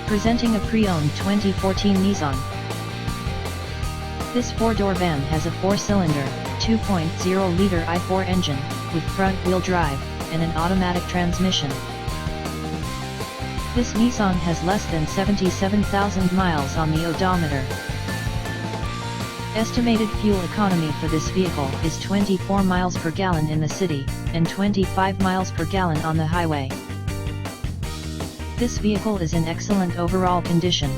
Presenting a pre-owned 2014 Nissan. This four-door van has a four-cylinder, 2.0-liter i4 engine, with front-wheel drive, and an automatic transmission. This Nissan has less than 77,000 miles on the odometer. Estimated fuel economy for this vehicle is 24 miles per gallon in the city, and 25 miles per gallon on the highway. This vehicle is in excellent overall condition.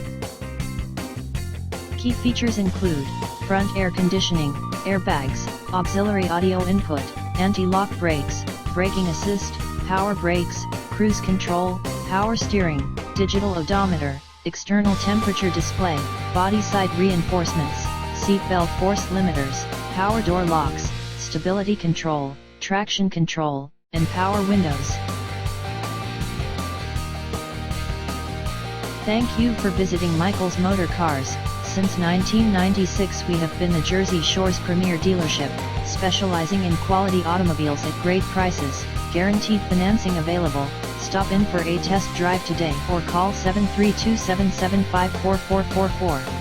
Key features include front air conditioning, airbags, auxiliary audio input, anti-lock brakes, braking assist, power brakes, cruise control, power steering, digital odometer, external temperature display, body side reinforcements, seat belt force limiters, power door locks, stability control, traction control, and power windows. Thank you for visiting Michael's Motorcars. Since 1996 we have been the Jersey Shore's premier dealership, specializing in quality automobiles at great prices, guaranteed financing available. Stop in for a test drive today or call 732-775-4444.